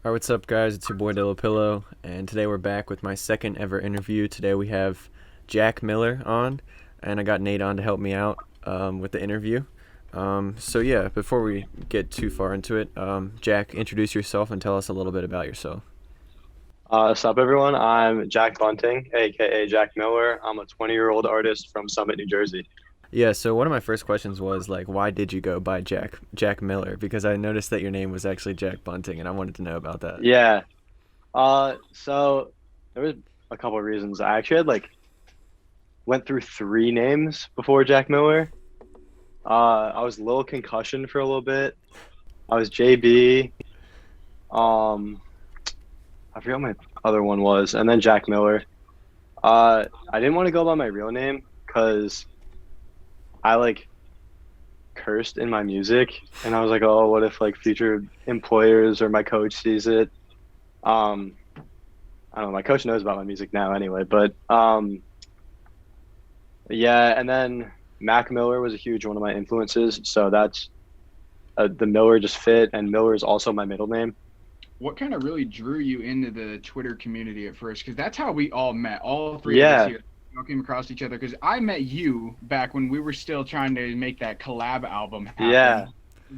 Alright, what's up, guys? It's your boy Pillow, and today we're back with my second ever interview. Today we have Jack Miller on, and I got Nate on to help me out with the interview. So before we get too far into it, Jack, introduce yourself and tell us a little bit about yourself. What's up, everyone? I'm Jack Bunting, aka Jack Miller. I'm a 20-year-old artist from Summit, New Jersey. Yeah, so one of my first questions was like, why did you go by Jack Miller? Because I noticed that your name was actually Jack Bunting, and I wanted to know about that. Yeah. So there was a couple of reasons. I actually had went through three names before Jack Miller. I was Lil Concussion for a little bit. I was JB. Um, I forgot what my other one was, and then Jack Miller. I didn't want to go by my real name because I cursed in my music, and I was like, oh, what if future employers or my coach sees it? Um, I don't know. My coach knows about my music now anyway, but yeah. And then Mac Miller was a huge one of my influences, so that's the Miller just fit, and Miller is also my middle name. What kind of really drew you into the Twitter community at first? Because that's how we all met. All three of us Yeah, here all came across each other. Because I met you back when we were still trying to make that collab album yeah,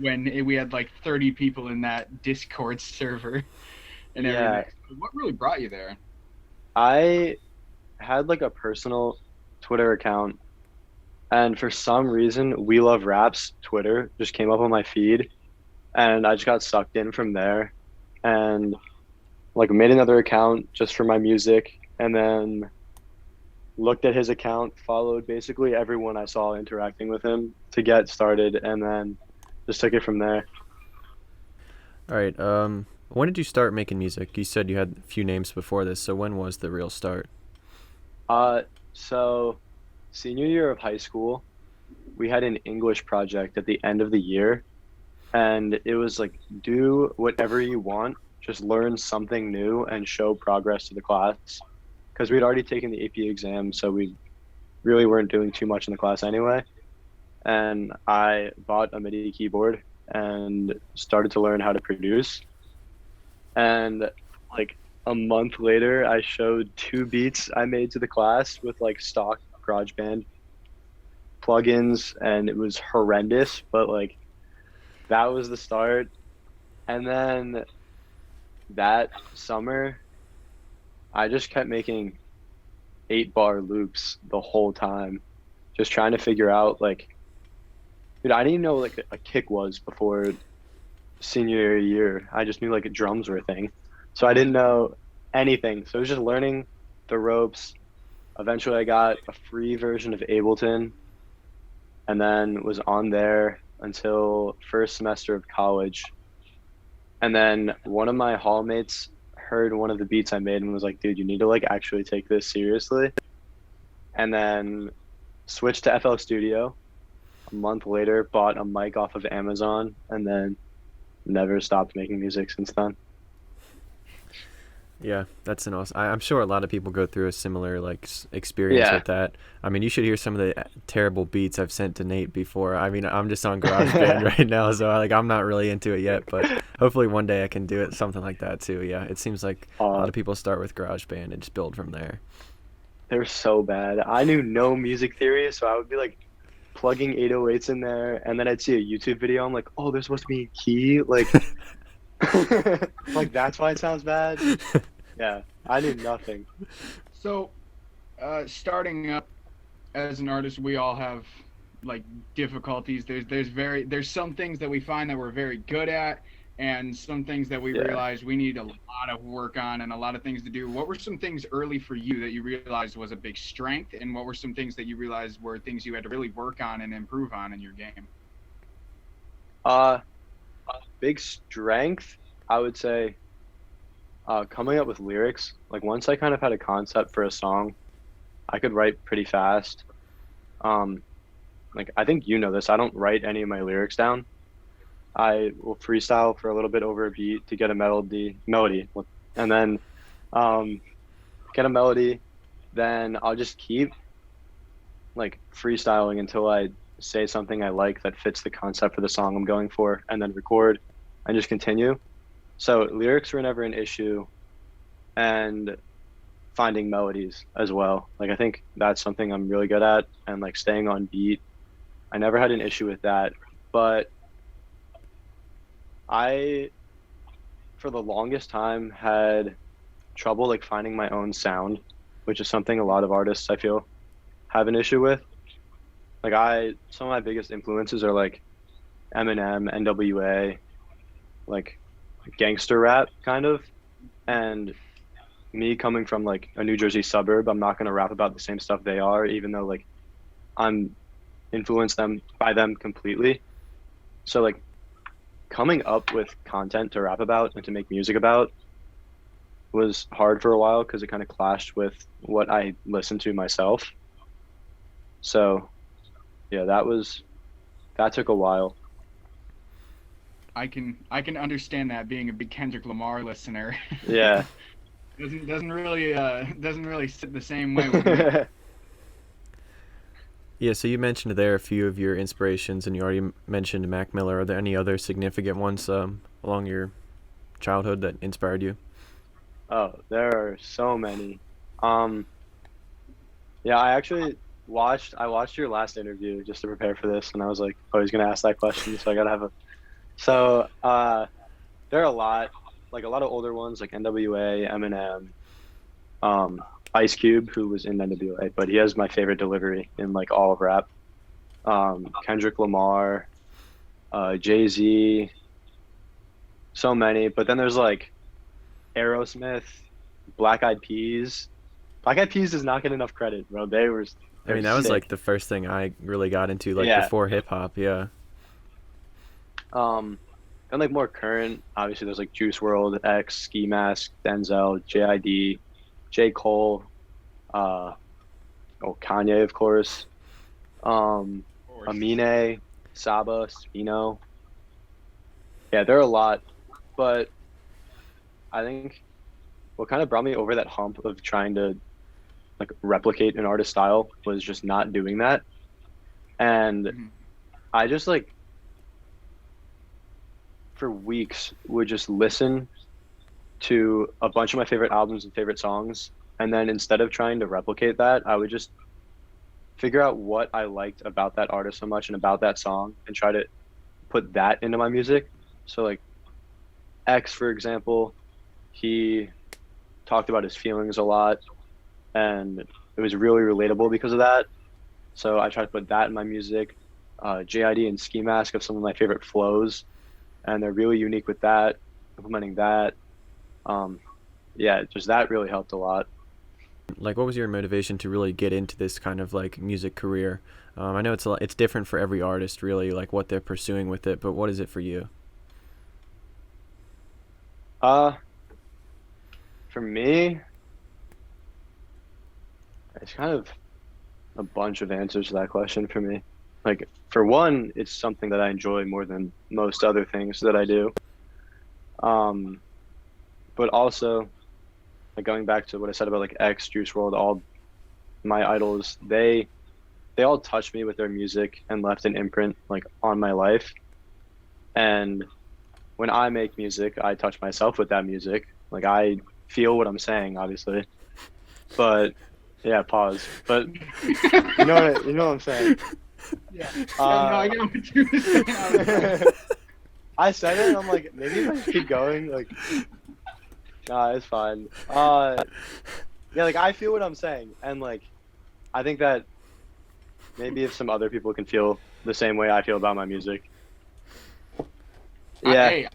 happen. We had 30 people in that Discord server and yeah. everything. What really brought you there? I had a personal Twitter account, and for some reason, We Love Raps Twitter just came up on my feed, and I just got sucked in from there, and made another account just for my music, and then looked at his account, followed basically everyone I saw interacting with him to get started, and then just took it from there. All right, when did you start making music? You said you had a few names before this, so when was the real start? So senior year of high school, we had an English project at the end of the year, and it was do whatever you want, just learn something new and show progress to the class, because we'd already taken the AP exam, so we really weren't doing too much in the class anyway. And I bought a MIDI keyboard and started to learn how to produce. And a month later, I showed two beats I made to the class with stock GarageBand plugins, and it was horrendous, but that was the start. And then that summer, I just kept making 8-bar loops the whole time, just trying to figure out dude, I didn't even know a kick was before senior year. I just knew drums were a thing. So I didn't know anything. So it was just learning the ropes. Eventually I got a free version of Ableton, and then was on there until first semester of college. And then one of my hallmates heard one of the beats I made and was like, dude, you need to actually take this seriously. And then switched to FL Studio. A month later, bought a mic off of Amazon, and then never stopped making music since then. Yeah, that's an awesome. I'm sure a lot of people go through a similar experience Yeah. with that. I mean, you should hear some of the terrible beats I've sent to Nate before. I mean, I'm just on GarageBand right now, so I'm not really into it yet. But hopefully one day I can do it something like that too. Yeah, it seems like a lot uh, of people start with GarageBand and just build from there. they're so bad. I knew no music theory, so I would be plugging 808s in there, and then I'd see a YouTube video. I'm like, oh, there's supposed to be a key. That's why it sounds bad. Yeah, I knew nothing. So, starting up as an artist, we all have difficulties. There's some things that we find that we're very good at, and some things that we Yeah. realize we need a lot of work on and a lot of things to do. What were some things early for you that you realized was a big strength, and what were some things that you realized were things you had to really work on and improve on in your game? Uh, Big strength, I would say, coming up with lyrics. Once I kind of had a concept for a song, I could write pretty fast. Um, I think you know this. I don't write any of my lyrics down. I will freestyle for a little bit over a beat to get a melody, and then um, get a melody. Then I'll just keep freestyling until I say something I like that fits the concept for the song I'm going for, and then record and just continue. So lyrics were never an issue, and finding melodies as well. Like I think that's something I'm really good at, and like staying on beat. I never had an issue with that, but I, for the longest time, had trouble like finding my own sound, which is something a lot of artists I feel have an issue with. Like some of my biggest influences are like Eminem, NWA, like gangster rap kind of, and me coming from like a New Jersey suburb, I'm not gonna rap about the same stuff they are, even though like I'm influenced them by them completely. So like coming up with content to rap about and to make music about was hard for a while because it kind of clashed with what I listened to myself. So yeah, that took a while. I can understand that, being a big Kendrick Lamar listener. Yeah. Doesn't really sit the same way with me. Yeah, so you mentioned there a few of your inspirations, and you already mentioned Mac Miller. Are there any other significant ones along your childhood that inspired you? Oh, there are so many. Um, yeah, I watched your last interview just to prepare for this, and I was like, oh, he's gonna ask that question, so I gotta have a. So, there are a lot of older ones like NWA, Eminem, um, Ice Cube, who was in NWA, but he has my favorite delivery in like all of rap. Kendrick Lamar, Jay-Z, so many. But then there's like Aerosmith, Black Eyed Peas. Black Eyed Peas does not get enough credit, bro. I They're mean, that was like sick. the first thing I really got into, like Yeah. before hip hop. Yeah. Um, and like more current, obviously there's like Juice World, X, Ski Mask, Denzel, JID, J. Cole, uh, oh Kanye of course, um, Of course. Amine, Saba, Spino. Yeah, there are a lot, but I think what kind of brought me over that hump of trying to like replicate an artist's style was just not doing that. And Mhm. I just like for weeks would just listen to a bunch of my favorite albums and favorite songs. And then instead of trying to replicate that, I would just figure out what I liked about that artist so much and about that song and try to put that into my music. So like X, for example, he talked about his feelings a lot and it was really relatable because of that. So I try to put that in my music. JID and Ski Mask have some of my favorite flows and they're really unique with that, implementing that. Um, yeah, just that really helped a lot. Like, what was your motivation to really get into this kind of like music career? I know it's different for every artist, really, like what they're pursuing with it. But what is it for you? Uh, for me, it's kind of a bunch of answers to that question for me. Like, for one, it's something that I enjoy more than most other things that I do. Um, but also, like going back to what I said about like X, Juice World, all my idols, they all touched me with their music and left an imprint like on my life. And when I make music, I touch myself with that music. Like I feel what I'm saying, obviously. But yeah, pause. But you know what I'm saying. Yeah. No, I get what you were saying. I was like, I said it and I'm like, maybe if I just keep going, like nah, it's fine. Yeah, like I feel what I'm saying and like I think that maybe if some other people can feel the same way I feel about my music. Yeah,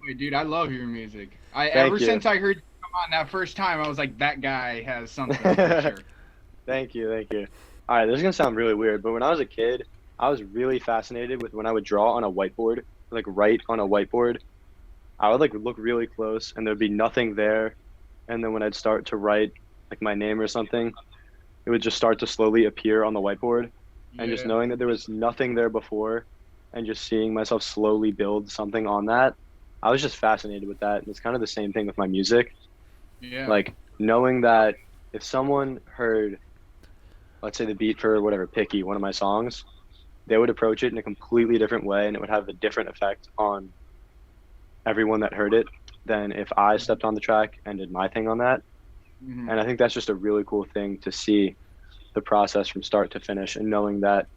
Wait, dude, I love your music. thank Ever you. since I heard you come on that first time, I was like, that guy has something for sure. Thank you, thank you. All right, this is gonna sound really weird, but when I was a kid, I was really fascinated with when I would draw on a whiteboard, like write on a whiteboard. I would like look really close, and there'd be nothing there, and then when I'd start to write like my name or something, it would just start to slowly appear on the whiteboard, and just Yeah. knowing that there was nothing there before, and just seeing myself slowly build something on that, I was just fascinated with that. And it's kind of the same thing with my music. Yeah. Like knowing that if someone heard, let's say the beat for whatever, Picky, one of my songs, they would approach it in a completely different way and it would have a different effect on everyone that heard it. than if I stepped on the track and did my thing on that. Hmm. And I think that's just a really cool thing to see the process from start to finish, and knowing that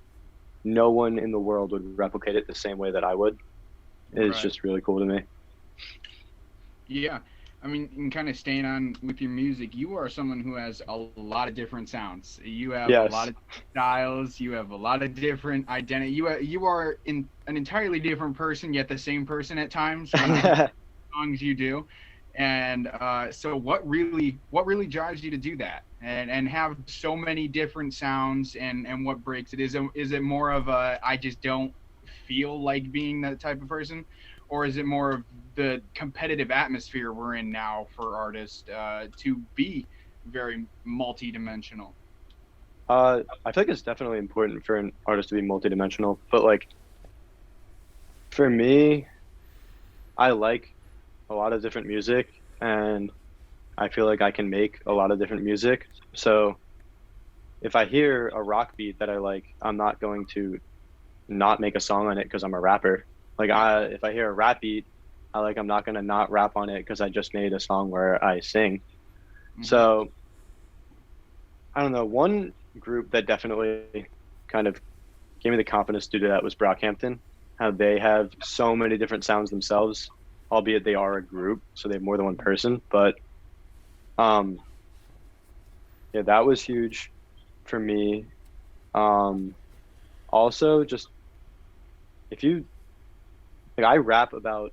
no one in the world would replicate it the same way that I would is Right. just really cool to me. Yeah. I mean, and kind of staying on with your music, you are someone who has a lot of different sounds. You have a lot Yes. of styles. You have a lot of different identity. You are in an entirely different person, yet the same person at times when I hear songs you do. And so, what really drives you to do that and have so many different sounds and what breaks it? Is it more of a I just don't feel like being that type of person, or is it more of the competitive atmosphere we're in now for artists to be very multi-dimensional? I feel like it's definitely important for an artist to be multidimensional, but like for me, I like a lot of different music, and I feel like I can make a lot of different music. So if I hear a rock beat that I like, I'm not going to not make a song on it because I'm a rapper. Like Yeah. if I hear a rap beat, I'm not gonna not rap on it because I just made a song where I sing. Hmm. So I don't know. One group that definitely kind of gave me the confidence to do that was Brockhampton. How they have so many different sounds themselves, albeit they are a group, so they have more than one person. But um, yeah, that was huge for me. Um, Also, just if you like, I rap about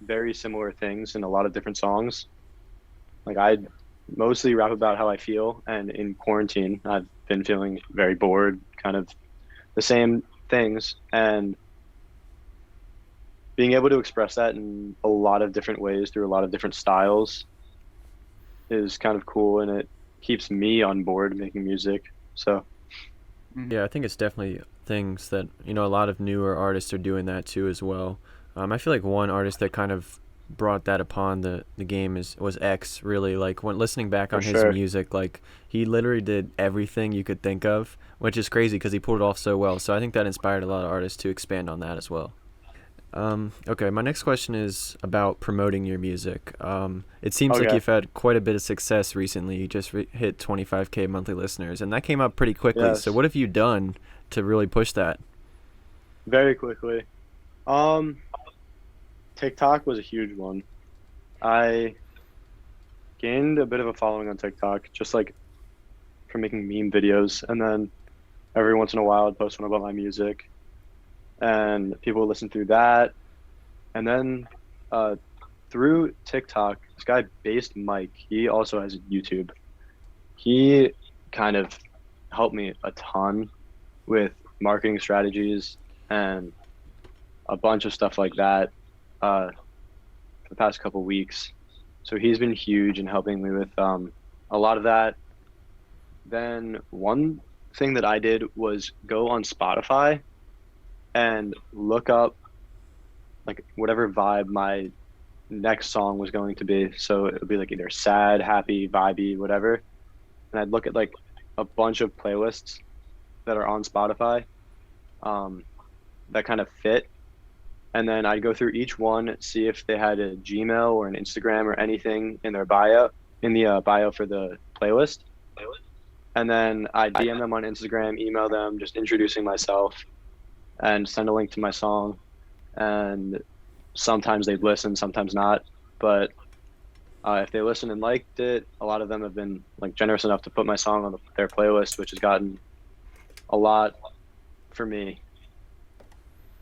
very similar things in a lot of different songs. Like I mostly rap about how I feel, and in quarantine, I've been feeling very bored, kind of the same things, and being able to express that in a lot of different ways through a lot of different styles is kind of cool, and it keeps me on board making music. So, Hmm. Yeah, I think it's definitely things that a lot of newer artists are doing that too as well. I feel like one artist that kind of brought that upon the game was X. Really, like when listening back for on his sure. music, like he literally did everything you could think of, which is crazy because he pulled it off so well. So I think that inspired a lot of artists to expand on that as well. Okay, my next question is about promoting your music. It seems like Okay. you've had quite a bit of success recently. You just hit 25K monthly listeners, and that came up pretty quickly. So Yes. what have you done to really push that? Very quickly. Um, TikTok was a huge one. I gained a bit of a following on TikTok, just like from making meme videos, and then every once in a while I'd post one about my music, and people would listen through that. And then uh, through TikTok, this guy based Mike, he also has YouTube. He kind of helped me a ton with marketing strategies and a bunch of stuff like that for the past couple weeks. So he's been huge in helping me with a lot of that. Then one thing that I did was go on Spotify and look up like whatever vibe my next song was going to be. So it would be like either sad, happy, vibey, whatever. And I'd look at like a bunch of playlists that are on Spotify um, that kind of fit. And then I'd go through each one, see if they had a Gmail or an Instagram or anything in their bio, in the bio for the playlist. And then I DM them on Instagram, email them, just introducing myself and send a link to my song. And sometimes they'd listen, sometimes not. But if they listened and liked it, a lot of them have been like generous enough to put my song on their playlist, which has gotten a lot for me.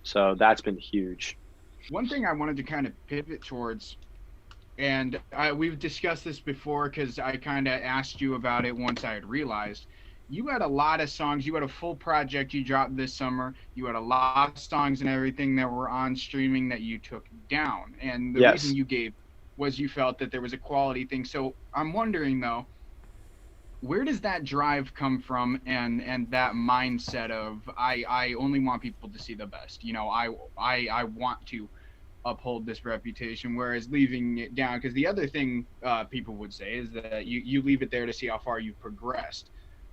So that's been huge. One thing I wanted to kind of pivot towards, and we've discussed this before because I kind of asked you about it once I had realized you had a lot of songs. You had a full project you dropped this summer. You had a lot of songs and everything that were on streaming that you took down. And the reason Yes. you gave was you felt that there was a quality thing. So I'm wondering though, where does that drive come from and that mindset of I only want people to see the best. I want to uphold this reputation, whereas leaving it down, because the other thing people would say is that you leave it there to see how far you've progressed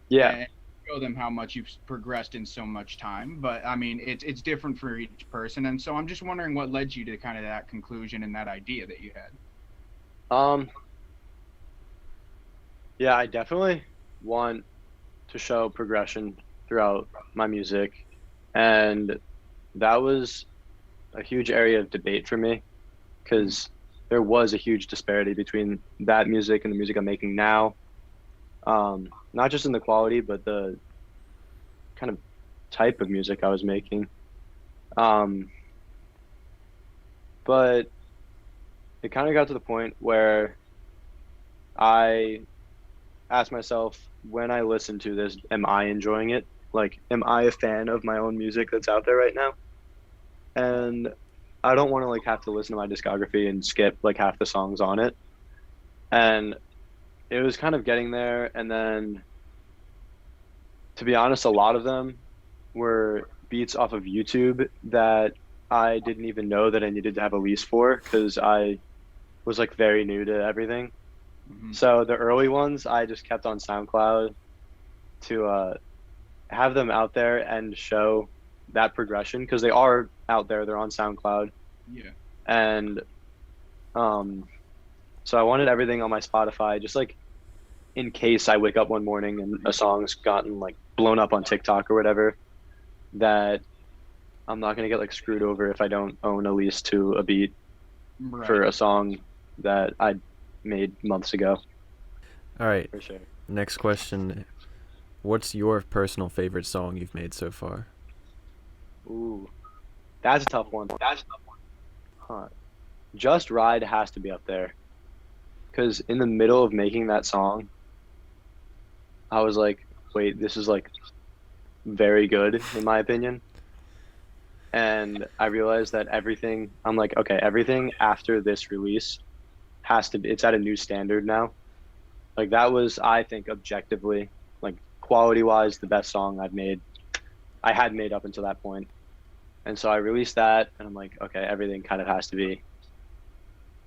Yeah. and show them how much you've progressed in so much time. But I mean, it's different for each person, and so I'm just wondering what led you to kind of that conclusion and that idea that you had. Um, yeah, I definitely want to show progression throughout my music, and that was a huge area of debate for me Mm, because there was a huge disparity between that music and the music I'm making now. Not just in the quality, but the kind of type of music I was making. Um, but it kind of got to the point where I asked myself, when I listen to this, am I enjoying it? Like, am I a fan of my own music that's out there right now? And I don't want to like have to listen to my discography and skip like half the songs on it. And it was kind of getting there. And then, to be honest, a lot of them were beats off of YouTube that I didn't even know that I needed to have a lease for because I was like very new to everything. mhm. So the early ones I just kept on SoundCloud to have them out there and show that progression because they are out there. They're on SoundCloud, Yeah. and um, so I wanted everything on my Spotify, just like in case I wake up one morning and a song's gotten like blown up on TikTok or whatever, that I'm not gonna get like screwed over if I don't own a lease to a beat for Right. a song that I made months ago, All right, for sure. next question. What's your personal favorite song you've made so far? Ooh, that's a tough one. Huh. Just Ride has to be up there because in the middle of making that song, I was like, wait, this is like very good in my opinion. And I realized that everything, I'm like, okay, everything after this release has to be, it's at a new standard now. Like that was, I think, objectively, like quality wise, the best song I had made up until that point. And so I released that and I'm like, okay, everything kind of has to be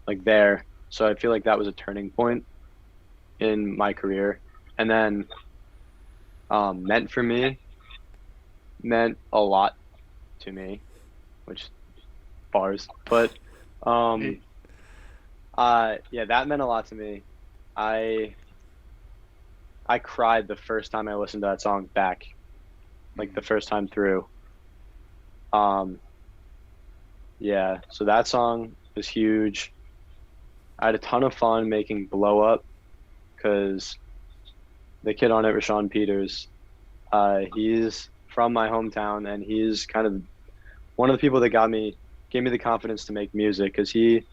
like there. So I feel like that was a turning point in my career. And then Meant for Me meant a lot to me, which bars, but um, Hey, yeah, that meant a lot to me. I I cried the first time I listened to that song back, like the mm, first time through. Um, yeah, so that song was huge. I had a ton of fun making Blow Up because the kid on it, Rashawn Peters, he's from my hometown and he's kind of one of the people that gave me the confidence to make music because he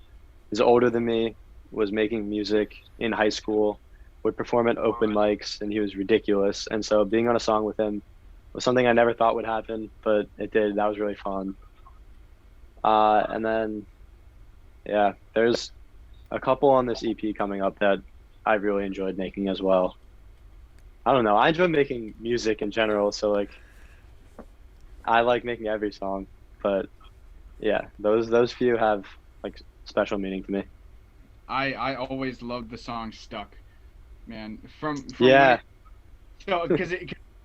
is older than me, was making music in high school, would perform at open mics, and he was ridiculous. And so being on a song with him was something I never thought would happen, but it did. That was really fun. And then, yeah, there's a couple on this EP coming up that I really enjoyed making as well. I don't know. I enjoy making music in general, so like I like making every song, but yeah, those few have like special meaning to me. I always loved the song "Stuck," man. From when Yeah. it so because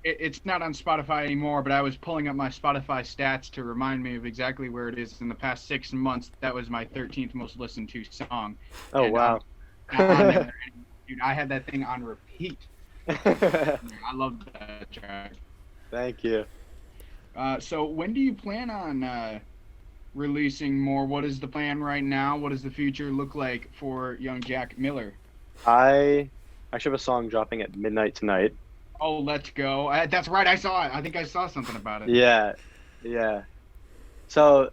it's not on Spotify anymore, but I was pulling up my Spotify stats to remind me of exactly where it is in the past 6 months. That was my 13th most listened to song, Oh and wow. not on there. And, dude, I had that thing on repeat. I love that track. Thank you. So when do you plan on releasing more? What is the plan right now? What does the future look like for young Jack Miller? I actually have a song dropping at midnight tonight. Oh, let's go. That's right. I saw it. I think I saw something about it. Yeah, yeah. So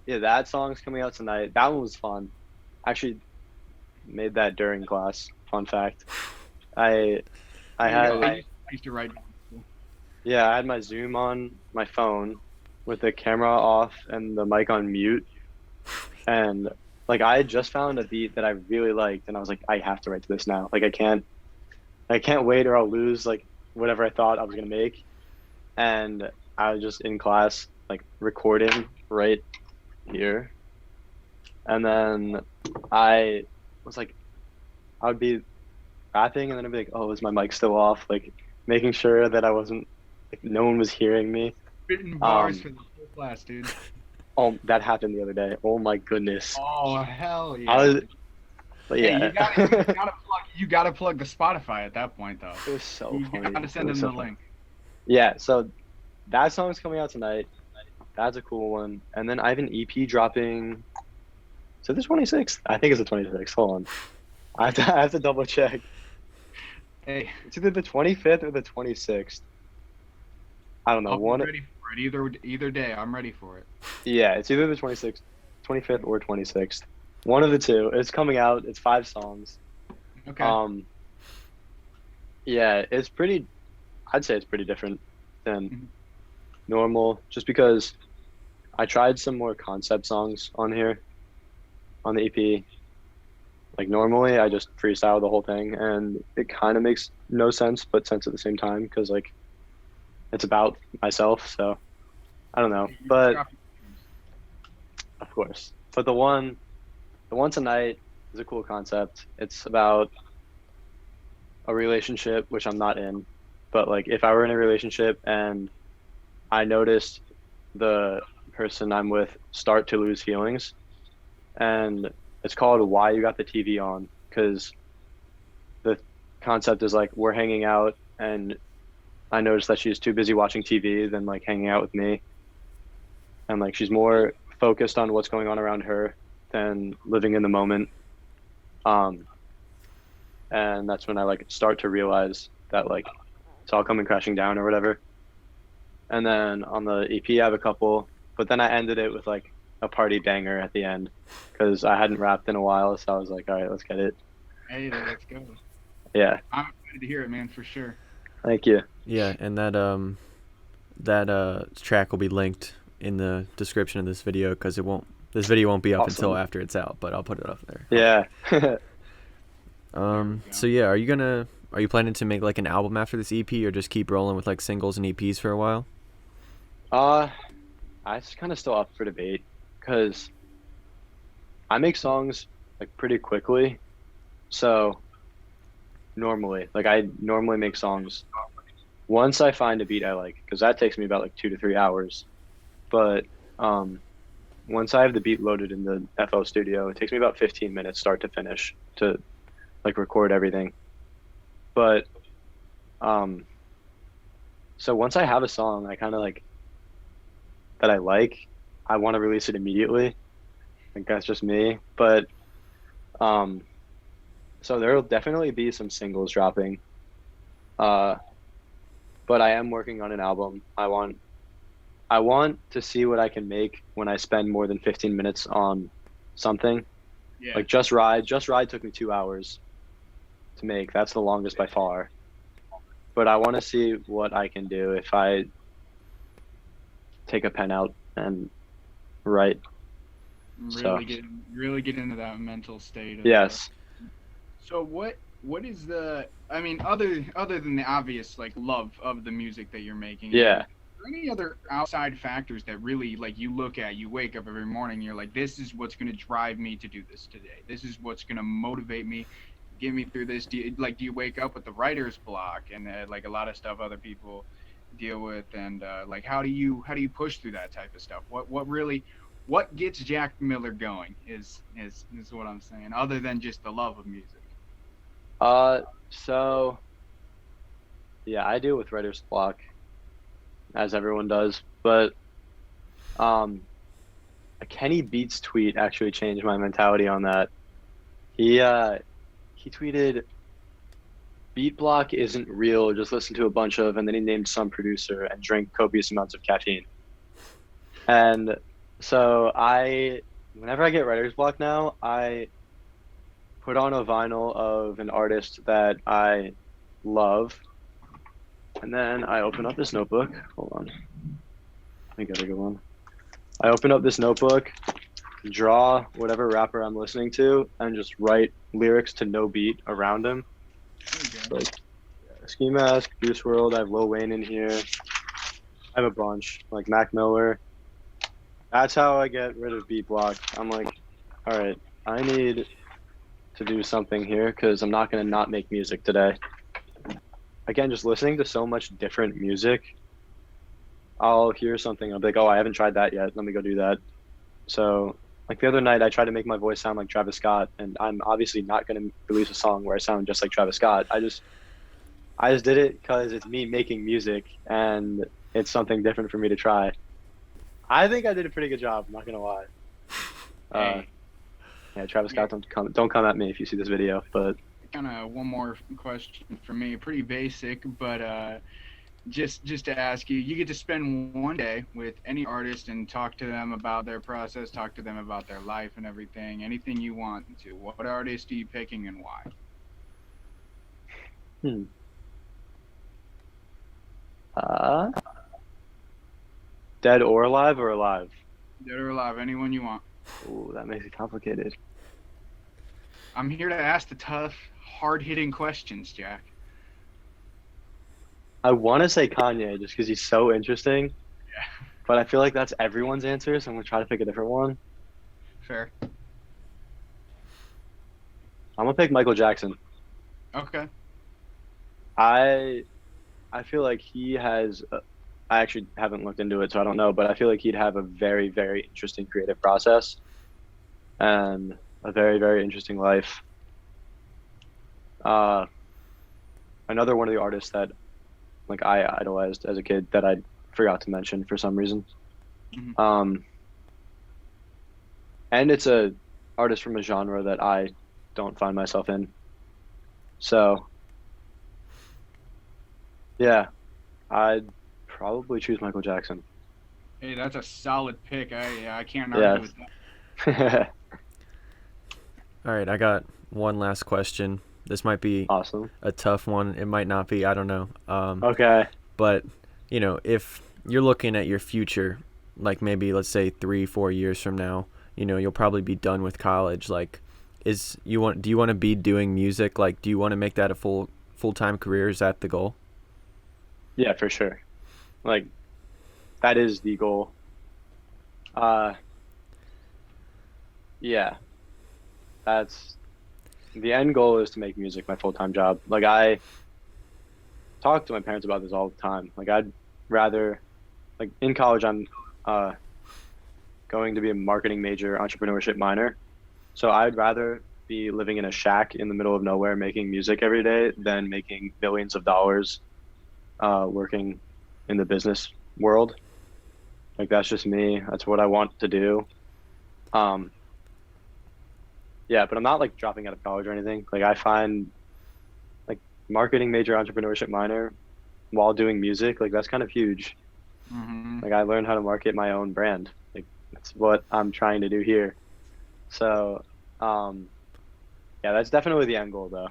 yeah, that song's coming out tonight. That one was fun. Actually made that during class. Fun fact. I I There you go. had I used to write. yeah, I had my Zoom on my phone with the camera off and the mic on mute. And like I had just found a beat that I really liked and I was like, I have to write to this now. Like I can't wait or I'll lose like whatever I thought I was gonna make. And I was just in class, like recording right here. And then I was like, I would be rapping, and then I'd be like, oh, is my mic still off? Like making sure that I wasn't, like, no one was hearing me. Spitting bars Um, for the whole class, dude. oh, that happened the other day. Oh my goodness. Oh hell I yeah! was, But Hey, yeah, you gotta plug the Spotify at that point though. it was so You funny. gotta send It was them so the funny. link. Yeah, so that song's coming out tonight. That's a cool one. And then I have an EP dropping. Is it the 26th? I think it's the 26th. Hold on. I have to double check. Hey, It's either the 25th or the 26th. I don't know. I'll be One. ready for it either day. I'm ready for it. Yeah, it's either the 26th, 25th, or 26th. One of the two. It's coming out. It's 5 songs. Okay. Yeah, it's pretty. I'd say it's pretty different than Mhm. normal, just because I tried some more concept songs on here on the EP. Like normally, I just freestyle the whole thing, and it kind of makes no sense, but sense at the same time, because like it's about myself. So I don't know, You but drop- of course. But the one tonight is a cool concept. It's about a relationship, which I'm not in, but like if I were in a relationship and I noticed the person I'm with start to lose feelings, and it's called Why You Got the TV On, because the concept is like we're hanging out and I noticed that she's too busy watching TV than like hanging out with me, and like she's more focused on what's going on around her than living in the moment. Um, and that's when I like start to realize that like it's all coming crashing down or whatever. And then on the EP, I have a couple, but then I ended it with like a party banger at the end because I hadn't rapped in a while, so I was like, all right, let's get it. Hey, let's go. Yeah, I'm excited to hear it, man, for sure. thank you. Yeah, and that track will be linked in the description of this video because this video won't be up until Awesome. after it's out, but I'll put it up there. Yeah. So yeah, are you planning to make like an album after this EP or just keep rolling with like singles and EPs for a while? I just kind of still up for debate because I make songs like pretty quickly. So normally, like I normally make songs once I find a beat I like, because that takes me about like 2 to 3 hours. But once I have the beat loaded in the FL Studio, it takes me about 15 minutes start to finish to like record everything. But so once I have a song, I kind of like that I like, I want to release it immediately. Like that's just me. But um, so there will definitely be some singles dropping. Uh, but I am working on an album. I want to see what I can make when I spend more than 15 minutes on something. Yeah. Like Just Ride. Just Ride took me 2 hours to make. That's the longest by far. But I want to see what I can do if I take a pen out and write. So Really get into that mental state. yes. So what is the? I mean, other than the obvious like love of the music that you're making. Yeah. Are there any other outside factors that really like you look at? You wake up every morning, you're like, this is what's going to drive me to do this today. This is what's going to motivate me, get me through this. Do you wake up with the writer's block and like a lot of stuff other people deal with, and like how do you push through that type of stuff? What gets Jack Miller going is what I'm saying, other than just the love of music. So yeah, I deal with writer's block, as everyone does. But a Kenny Beats tweet actually changed my mentality on that. He tweeted, "Beat block isn't real. Just listen to a bunch of," and then he named some producer and drank copious amounts of caffeine. And so whenever I get writer's block now, I put on a vinyl of an artist that I love, and then I open up this notebook. Hold on. I got a good one. I open up this notebook, draw whatever rapper I'm listening to, and just write lyrics to no beat around him. Like Ski Mask, Juice WRLD, I have Lil Wayne in here. I have a bunch, like Mac Miller. That's how I get rid of beat block. I'm like, all right, I need to do something here because I'm not going to not make music today. Again, just listening to so much different music, I'll hear something, I'll be like, oh, I haven't tried that yet. Let me go do that. So Like the other night, I tried to make my voice sound like Travis Scott, and I'm obviously not going to release a song where I sound just like Travis Scott. I just did it because it's me making music, and it's something different for me to try. I think I did a pretty good job. I'm not gonna lie. Uh, Hey, yeah, Travis yeah, Scott, don't come at me if you see this video. But kind of one more question for me. Pretty basic, but just to ask you, you get to spend one day with any artist and talk to them about their process, talk to them about their life and everything, anything you want to. What artist are you picking and why? hmm, uh, dead or alive or alive? Dead or alive, anyone you want. Ooh, that makes it complicated. I'm here to ask the tough, hard-hitting questions, Jack. I want to say Kanye just because he's so interesting, Yeah, but I feel like that's everyone's answer, so I'm gonna try to pick a different one. fair. I'm gonna pick Michael Jackson. Okay. I I feel like he has. I actually haven't looked into it, so I don't know, but I feel like he'd have a very, very interesting creative process and a very, very interesting life. Uh, Another one of the artists that like I idolized as a kid that I forgot to mention for some reason. Mhm. Um, and it's a artist from a genre that I don't find myself in. So yeah, I'd probably choose Michael Jackson. Hey, that's a solid pick. I can't argue Yeah. with that. All right, I got one last question. This might be Awesome. a tough one. It might not be. I don't know. Okay. But if you're looking at your future, like maybe let's say 3-4 years from now, you'll probably be done with college. Like, do you want to be doing music? Like, do you want to make that a full-time career? Is that the goal? Yeah, for sure. Like that is the goal. Uh, yeah, that's the end goal is to make music my full-time job. Like I talk to my parents about this all the time. Like I'd rather like in college I'm uh going to be a marketing major, entrepreneurship minor. So I'd rather be living in a shack in the middle of nowhere making music every day than making millions of dollars working in the business world. Like that's just me. That's what I want to do. Um, yeah, but I'm not like dropping out of college or anything. Like I find like marketing major, entrepreneurship minor while doing music, like that's kind of huge. Hmm. Like I learned how to market my own brand. Like that's what I'm trying to do here. So, um, yeah, that's definitely the end goal though.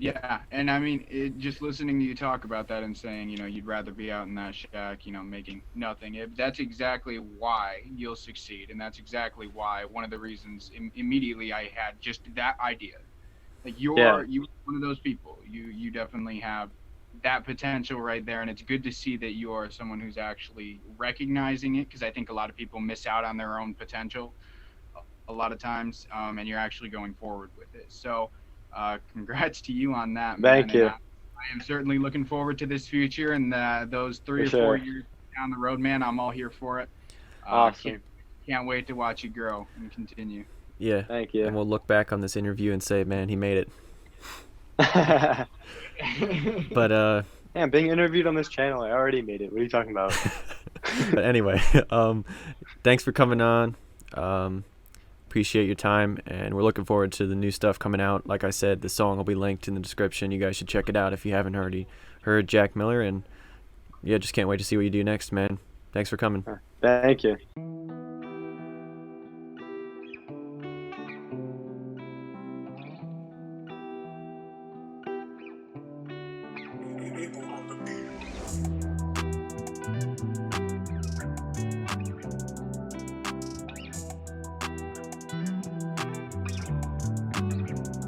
Yeah, and I mean, just listening to you talk about that and saying, you'd rather be out in that shack, making nothing. That's exactly why you'll succeed, and that's exactly why one of the reasons immediately I had just that idea. Like Yeah, you one of those people. You definitely have that potential right there, and it's good to see that you are someone who's actually recognizing it, because I think a lot of people miss out on their own potential a lot of times, and you're actually going forward with it. So, congrats to you on that, man. thank And you I am certainly looking forward to this future and those three for or four sure. years down the road, man. I'm all here for it. Uh, can't Awesome. can't wait to watch you grow and continue. Yeah. Thank you. And we'll look back on this interview and say, man, he made it. But I'm being interviewed on this channel. I already made it. What are you talking about? but anyway, thanks for coming on. Appreciate your time, and we're looking forward to the new stuff coming out. Like I said, the song will be linked in the description. You guys should check it out if you haven't already heard Jack Miller. And yeah, just can't wait to see what you do next, man. Thanks for coming. Thank you.